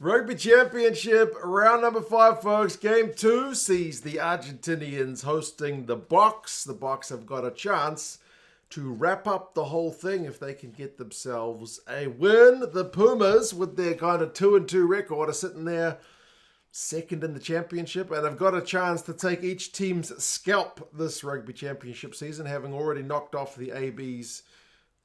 Rugby Championship, round number 5, folks. Game 2 sees the Argentinians hosting the Boks. The Boks have got a chance to wrap up the whole thing if they can get themselves a win. The Pumas, with their kind of 2-2 record, are sitting there second in the championship, and have got a chance to take each team's scalp this Rugby Championship season, having already knocked off the ABs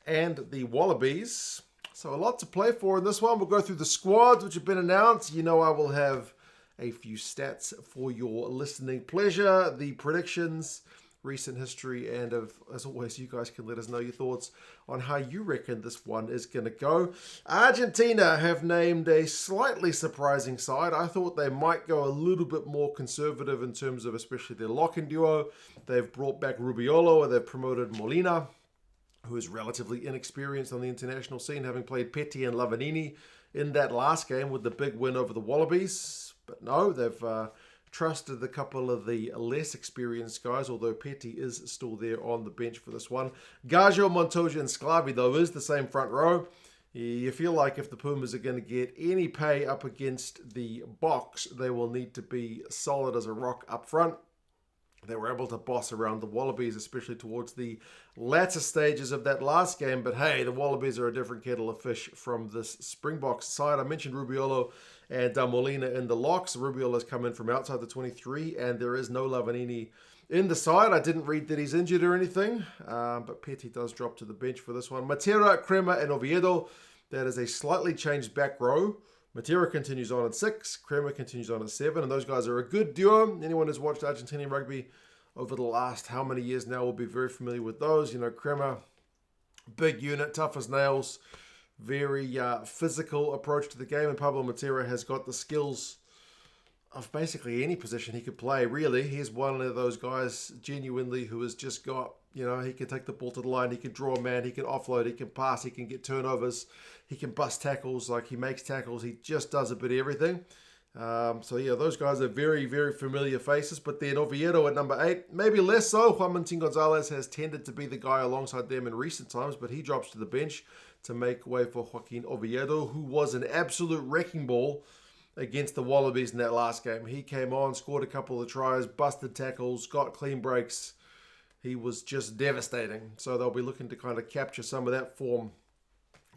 and the Wallabies. So a lot to play for in this one. We'll go through the squads which have been announced. You know I will have a few stats for your listening pleasure, the predictions, recent history, and as always, you guys can let us know your thoughts on how you reckon this one is going to go. Argentina have named a slightly surprising side. I thought they might go a little bit more conservative in terms of especially their lock-in duo. They've brought back Rubiolo and they've promoted Molina, who is relatively inexperienced on the international scene, having played Petty and Lavanini in that last game with the big win over the Wallabies. But no, they've trusted a couple of the less experienced guys, although Petty is still there on the bench for this one. Gaggio, Montoya and Sclavi, though, is the same front row. You feel like if the Pumas are going to get any pay up against the Boks, they will need to be solid as a rock up front. They were able to boss around the Wallabies, especially towards the latter stages of that last game. But hey, the Wallabies are a different kettle of fish from this Springboks side. I mentioned Rubiolo and Molina in the locks. Rubiolo's come in from outside the 23, and there is no Lavanini in the side. I didn't read that he's injured or anything, but Petty does drop to the bench for this one. Matera, Crema, and Oviedo. That is a slightly changed back row. Matera continues on at 6, Crema continues on at 7, and those guys are a good duo. Anyone who's watched Argentinian rugby over the last how many years now will be very familiar with those. You know, Crema, big unit, tough as nails, very physical approach to the game, and Pablo Matera has got the skills of basically any position he could play, really. He's one of those guys, genuinely, who has just got, you know, he can take the ball to the line, he can draw a man, he can offload, he can pass, he can get turnovers, he can bust tackles, like he makes tackles, he just does a bit of everything. So yeah, those guys are very, very familiar faces. But then Oviedo at number 8, maybe less so. Juan Martin Gonzalez has tended to be the guy alongside them in recent times, but he drops to the bench to make way for Joaquin Oviedo, who was an absolute wrecking ball against the Wallabies in that last game. He came on, scored a couple of tries, busted tackles, got clean breaks. He was just devastating. So they'll be looking to kind of capture some of that form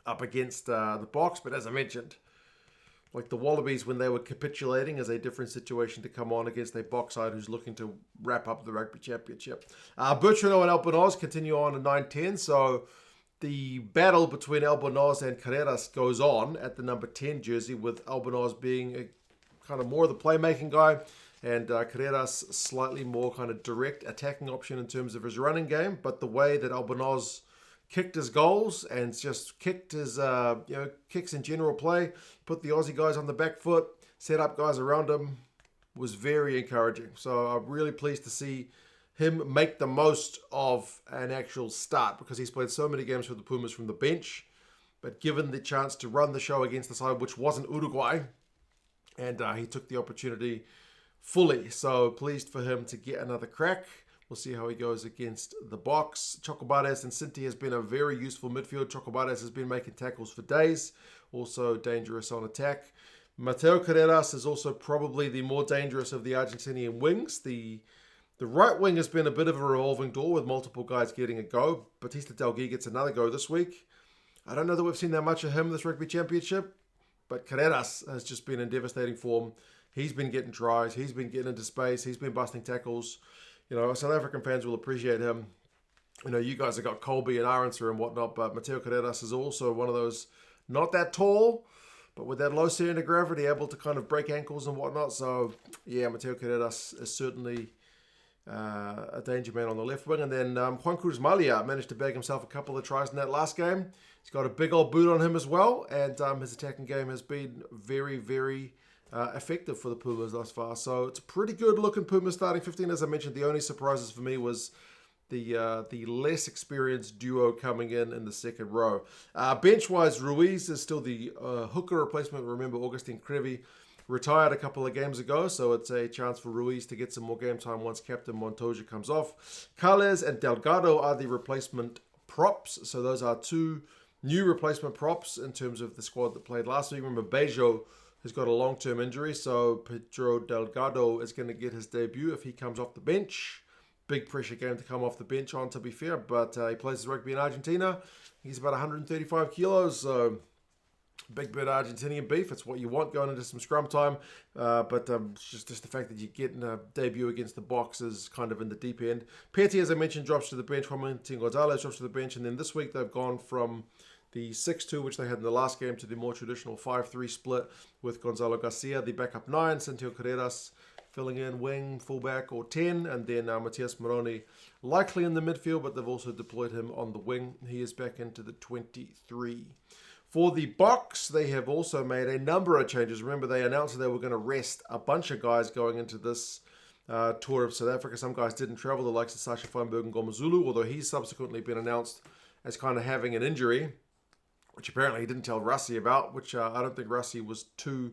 up against the Boks. But as I mentioned, like the Wallabies, when they were capitulating, is a different situation to come on against a Boks side who's looking to wrap up the Rugby Championship. Bertrano and Albonoz continue on at 9-10. So the battle between Albonoz and Carreras goes on at the number 10 jersey, with Albonoz being a kind of more of the playmaking guy, and Carreras slightly more kind of direct attacking option in terms of his running game. But the way that Albonoz kicked his goals and just kicked his kicks in general play, put the Aussie guys on the back foot, set up guys around him, was very encouraging. So I'm really pleased to see him make the most of an actual start, because he's played so many games for the Pumas from the bench. But given the chance to run the show against the side, which wasn't Uruguay, and he took the opportunity fully. So pleased for him to get another crack. We'll see how he goes against the Boks. Chocobares and Cinti has been a very useful midfield. Chocobares has been making tackles for days. Also dangerous on attack. Mateo Carreras is also probably the more dangerous of the Argentinian wings. The right wing has been a bit of a revolving door with multiple guys getting a go. Batista Delgui gets another go this week. I don't know that we've seen that much of him this Rugby Championship, but Carreras has just been in devastating form. He's been getting tries. He's been getting into space. He's been busting tackles. You know, South African fans will appreciate him. You know, you guys have got Colby and Aronson and whatnot, but Mateo Carreras is also one of those, not that tall, but with that low center of gravity, able to kind of break ankles and whatnot. So, yeah, Mateo Carreras is certainly a danger man on the left wing. And then Juan Cruz Malia managed to bag himself a couple of tries in that last game. He's got a big old boot on him as well, and his attacking game has been very, very effective for the Pumas thus far. So it's a pretty good looking Pumas starting 15. As I mentioned, the only surprises for me was the less experienced duo coming in the second row. Bench-wise, Ruiz is still the hooker replacement. Remember, Augustin Crevi retired a couple of games ago, so it's a chance for Ruiz to get some more game time once Captain Montoya comes off. Carles and Delgado are the replacement props. So those are two new replacement props in terms of the squad that played last week. Remember, Bejo has got a long-term injury, so Pedro Delgado is going to get his debut if he comes off the bench. Big pressure game to come off the bench on, to be fair, but he plays his rugby in Argentina. He's about 135 kilos, so big bit of Argentinian beef. It's what you want going into some scrum time, but just the fact that you're getting a debut against the Boks is kind of in the deep end. Petty, as I mentioned, drops to the bench. Juan Gonzalez drops to the bench, and then this week they've gone from the 6-2, which they had in the last game, to the more traditional 5-3 split with Gonzalo Garcia, the backup 9, Santiago Carreras filling in wing, fullback, or 10, and then Matias Moroni likely in the midfield, but they've also deployed him on the wing. He is back into the 23. For the Boks, they have also made a number of changes. Remember, they announced that they were going to rest a bunch of guys going into this tour of South Africa. Some guys didn't travel, the likes of Sasha Feinberg and Gomazulu, although he's subsequently been announced as kind of having an injury, which apparently he didn't tell Rassi about, which I don't think Rassi was too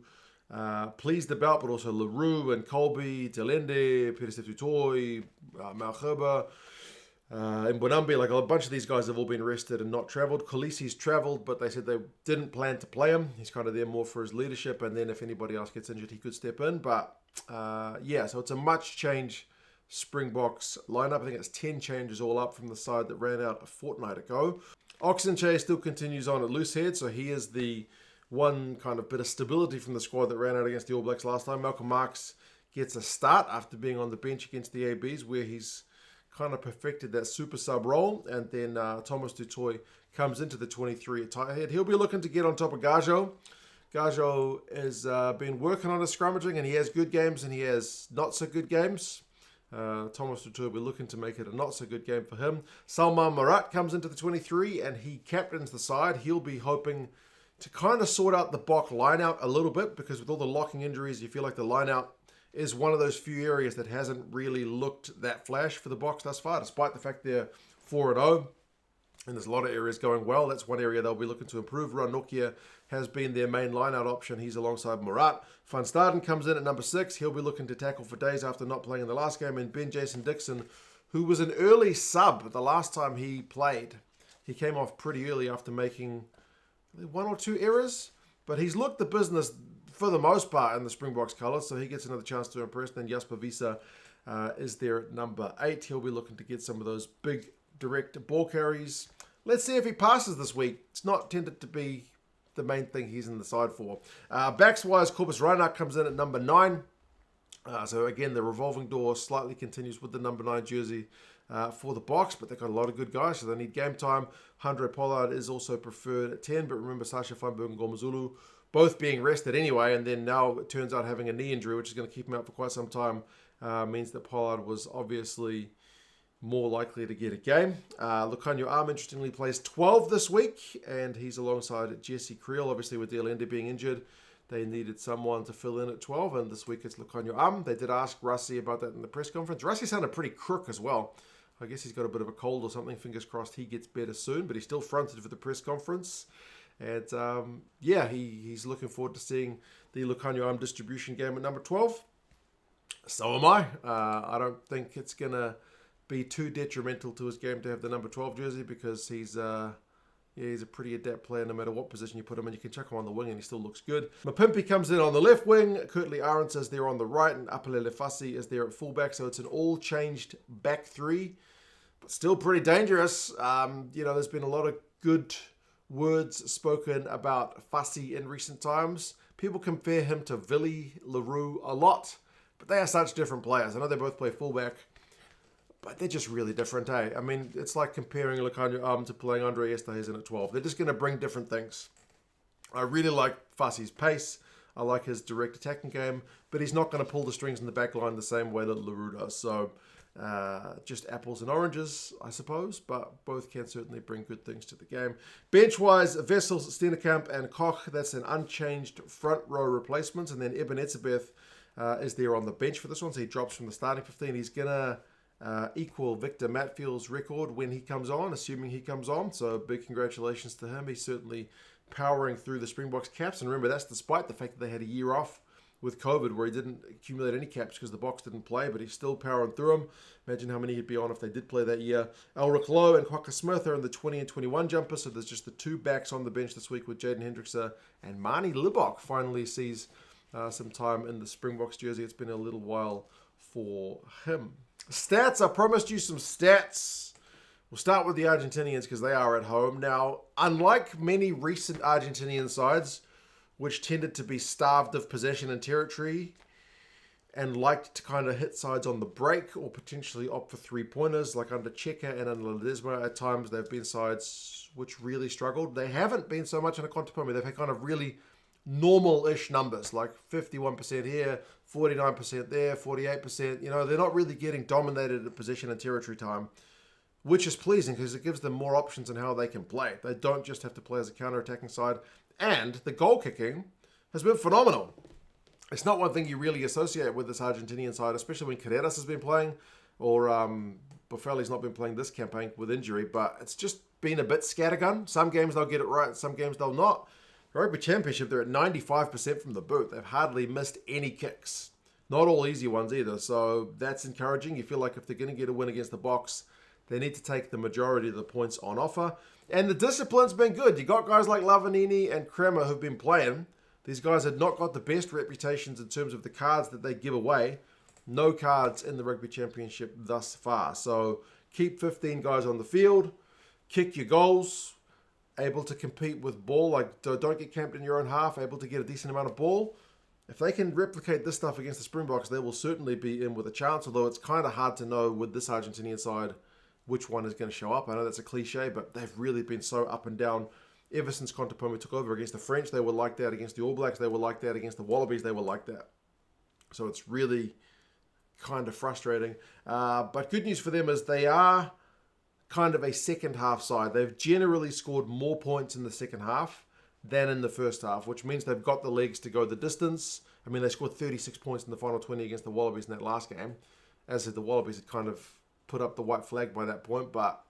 pleased about, but also LaRue and Colby, Delende, Peter Tutoi, Malherba, and Bonambi, like a bunch of these guys have all been rested and not travelled. Khaleesi's travelled, but they said they didn't plan to play him. He's kind of there more for his leadership, and then if anybody else gets injured, he could step in. But yeah, so it's a much change Springboks lineup. I think it's 10 changes all up from the side that ran out a fortnight ago. Oxenche still continues on at loose head, so he is the one kind of bit of stability from the squad that ran out against the All Blacks last time. Malcolm Marx gets a start after being on the bench against the ABs, where he's kind of perfected that super sub role, and then Thomas Dutoy comes into the 23 at tight head. He'll be looking to get on top of Gajo. Gajo has been working on his scrummaging, and he has good games and he has not so good games. Thomas Dutoy will be looking to make it a not so good game for him. Salman Marat comes into the 23 and he captains the side. He'll be hoping to kind of sort out the Bok line-out a little bit, because with all the locking injuries, you feel like the line-out is one of those few areas that hasn't really looked that flash for the Boks thus far, despite the fact they're 4-0. And there's a lot of areas going well. That's one area they'll be looking to improve. Ron Nokia has been their main line-out option. He's alongside Murat. Van Staden comes in at number 6. He'll be looking to tackle for days after not playing in the last game. And Ben Jason Dixon, who was an early sub the last time he played. He came off pretty early after making 1 or 2 errors. But he's looked the business for the most part in the Springboks colours, so he gets another chance to impress. Then Jasper Visa is there at number 8. He'll be looking to get some of those big direct ball carries. Let's see if he passes this week. It's not tended to be the main thing he's in the side for. Backs-wise, Corpus Reinach comes in at number 9. So again, the revolving door slightly continues with the number 9 jersey for the Boks, but they've got a lot of good guys, so they need game time. Andre Pollard is also preferred at 10, but remember Sasha Feinberg and Gomazulu both being rested anyway, and then now it turns out having a knee injury, which is going to keep him out for quite some time, means that Pollard was obviously more likely to get a game. Lucanio Arm, interestingly, plays 12 this week, and he's alongside Jesse Creel. Obviously, with Delende being injured, they needed someone to fill in at 12, and this week it's Lucanio Arm. They did ask Rassi about that in the press conference. Rassi sounded pretty crook as well. I guess he's got a bit of a cold or something. Fingers crossed he gets better soon, but he's still fronted for the press conference. And yeah, he's looking forward to seeing the Lucanio Arm distribution game at number 12. So am I. I don't think it's going to be too detrimental to his game to have the number 12 jersey, because he's a pretty adept player no matter what position you put him in. You can chuck him on the wing and he still looks good. Mapimpi comes in on the left wing. Kurtley Arendts is there on the right, and Apelele Fassi is there at fullback. So it's an all-changed back 3, but still pretty dangerous. There's been a lot of good words spoken about Fassi in recent times. People compare him to Vili LaRue a lot, but they are such different players. I know they both play fullback, but they're just really different, eh? I mean, it's like comparing Lucanio Arm to playing Andre Esterhuizen at 12. They're just going to bring different things. I really like Fassi's pace. I like his direct attacking game, but he's not going to pull the strings in the back line the same way that LaRue does. So just apples and oranges, I suppose, but both can certainly bring good things to the game. Bench-wise, Wessels, Steenekamp, and Koch, that's an unchanged front row replacement. And then Eben Etzebeth is there on the bench for this one, so he drops from the starting 15. He's going to equal Victor Matfield's record when he comes on, assuming he comes on. So big congratulations to him. He's certainly powering through the Springboks caps. And remember, that's despite the fact that they had a year off with COVID where he didn't accumulate any caps because the Boks didn't play, but he's still powering through them. Imagine how many he'd be on if they did play that year. Elric Lowe and Kwaka Smith are in the 20 and 21 jumper, so there's just the 2 backs on the bench this week with Jaden Hendrickse, and Marnie Libok finally sees some time in the Springboks jersey. It's been a little while for him. Stats, I promised you some stats. We'll start with the Argentinians because they are at home. Now, unlike many recent Argentinian sides, which tended to be starved of possession and territory and liked to kind of hit sides on the break or potentially opt for three-pointers, like under Checa and under Ledesma, at times they've been sides which really struggled. They haven't been so much in a Contapome. They've had kind of really normal-ish numbers, like 51% here, 49% there, 48%. You know, they're not really getting dominated at possession and territory time, which is pleasing because it gives them more options in how they can play. They don't just have to play as a counter-attacking side. And the goal kicking has been phenomenal. It's not one thing you really associate with this Argentinian side, especially when Carreras has been playing, or Boffelli's not been playing this campaign with injury, but it's just been a bit scattergun. Some games they'll get it right, some games they'll not. Rugby Championship, they're at 95% from the boot. They've hardly missed any kicks. Not all easy ones either, so that's encouraging. You feel like if they're going to get a win against the Boks, they need to take the majority of the points on offer. And the discipline's been good. You got guys like Lavanini and Kremer who've been playing. These guys had not got the best reputations in terms of the cards that they give away. No cards in the Rugby Championship thus far. So keep 15 guys on the field. Kick your goals. Able to compete with ball. Like, don't get camped in your own half. Able to get a decent amount of ball. If they can replicate this stuff against the Springboks, they will certainly be in with a chance. Although it's kind of hard to know with this Argentinian side which one is going to show up. I know that's a cliche, but they've really been so up and down ever since Contapome took over. Against the French, they were like that. Against the All Blacks, they were like that. Against the Wallabies, they were like that. So it's really kind of frustrating. But good news for them is they are kind of a second half side. They've generally scored more points in the second half than in the first half, which means they've got the legs to go the distance. I mean, they scored 36 points in the final 20 against the Wallabies in that last game. As the Wallabies had kind of put up the white flag by that point, but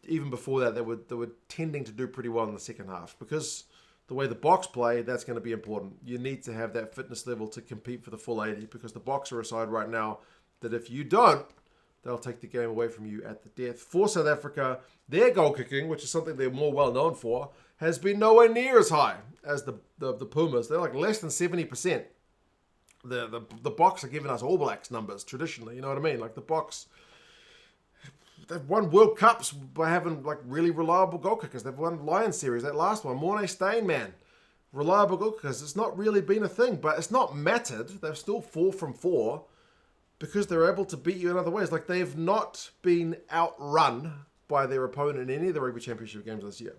even before that, they were tending to do pretty well in the second half because the way the Boks play, that's going to be important. You need to have that fitness level to compete for the full 80 because the Boks are a side right now that if you don't, they'll take the game away from you at the death. For South Africa, their goal kicking, which is something they're more well known for, has been nowhere near as high as the Pumas. They're like less than 70%. The Boks are giving us All Blacks numbers traditionally. You know what I mean? Like the Boks, they've won World Cups by having like really reliable goal kickers. They've won Lions Series, that last one. Mornay Steyn, man. Reliable goal kickers. It's not really been a thing, but it's not mattered. They're still 4 from 4 because they're able to beat you in other ways. Like they've not been outrun by their opponent in any of the Rugby Championship games this year.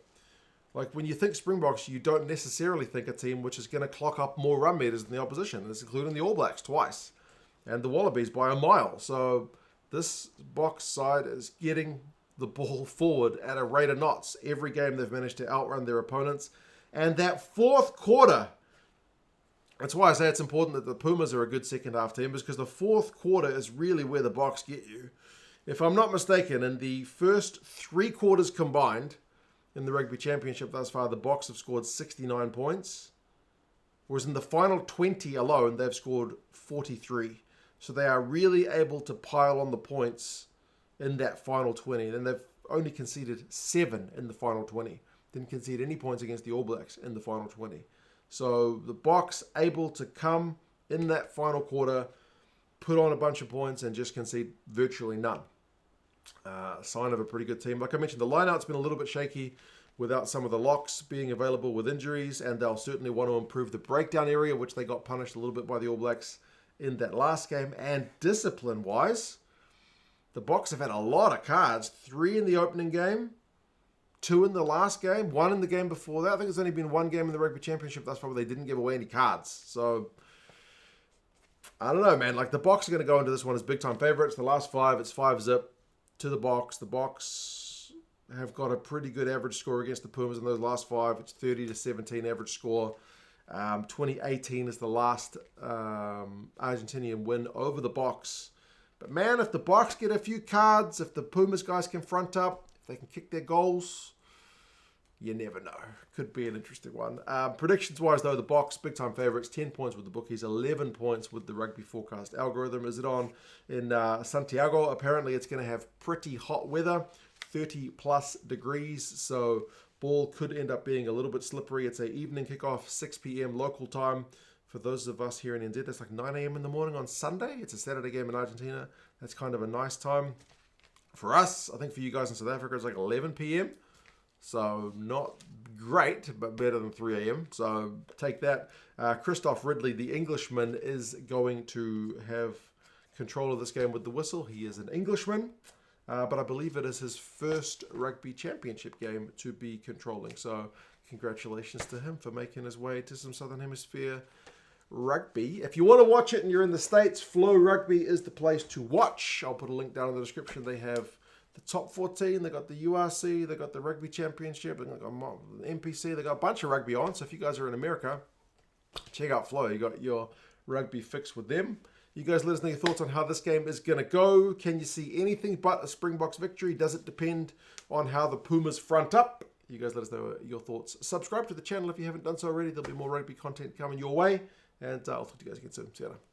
Like when you think Springboks, you don't necessarily think a team which is going to clock up more run meters than the opposition. It's including the All Blacks twice and the Wallabies by a mile. So this Boks side is getting the ball forward at a rate of knots. Every game they've managed to outrun their opponents. And that fourth quarter, that's why I say it's important that the Pumas are a good second half team, because the fourth quarter is really where the Boks get you. If I'm not mistaken, in the first 3 quarters combined in the Rugby Championship thus far, the Boks have scored 69 points. Whereas in the final 20 alone, they've scored 43. So they are really able to pile on the points in that final 20. And they've only conceded 7 in the final 20. Didn't concede any points against the All Blacks in the final 20. So the Boks able to come in that final quarter, put on a bunch of points and just concede virtually none. Sign of a pretty good team. Like I mentioned, the lineout's been a little bit shaky without some of the locks being available with injuries, and they'll certainly want to improve the breakdown area, which they got punished a little bit by the All Blacks in that last game. And discipline-wise, the Boks have had a lot of cards. 3 in the opening game, 2 in the last game, 1 in the game before that. I think there's only been 1 game in the Rugby Championship thus far where they didn't give away any cards. So, I don't know, man. Like, the Boks are going to go into this one as big-time favourites. The last 5, it's 5-zip to the Boks. The Boks have got a pretty good average score against the Pumas in those last 5. It's 30-17 average score. 2018 is the last Argentinian win over the Boks. But man, if the Boks get a few cards, if the Pumas guys can front up, if they can kick their goals, you never know. Could be an interesting one. Predictions-wise, though, the Boks, big-time favourites, 10 points with the bookies, 11 points with the Rugby Forecast algorithm. Is it on in Santiago? Apparently, it's going to have pretty hot weather, 30-plus degrees, so ball could end up being a little bit slippery. It's an evening kickoff, 6 p.m. local time For those of us here in NZ, that's like 9 a.m. in the morning on Sunday. It's a Saturday game in Argentina. That's kind of a nice time. For us, I think for you guys in South Africa, it's like 11 p.m. So not great, but better than 3 a.m. So take that. Christoph Ridley, the Englishman, is going to have control of this game with the whistle. He is an Englishman, but I believe it is his first Rugby Championship game to be controlling. So congratulations to him for making his way to some Southern Hemisphere rugby. If you want to watch it and you're in the States, Flow Rugby is the place to watch. I'll put a link down in the description. They have the top 14, they got the URC, they got the Rugby Championship, they got the NPC, they got a bunch of rugby on. So if you guys are in America, check out Flow. You got your rugby fix with them. You guys let us know your thoughts on how this game is going to go. Can you see anything but a Springboks victory? Does it depend on how the Pumas front up? You guys let us know your thoughts. Subscribe to the channel if you haven't done so already. There'll be more rugby content coming your way. And I'll talk to you guys again soon. See you later.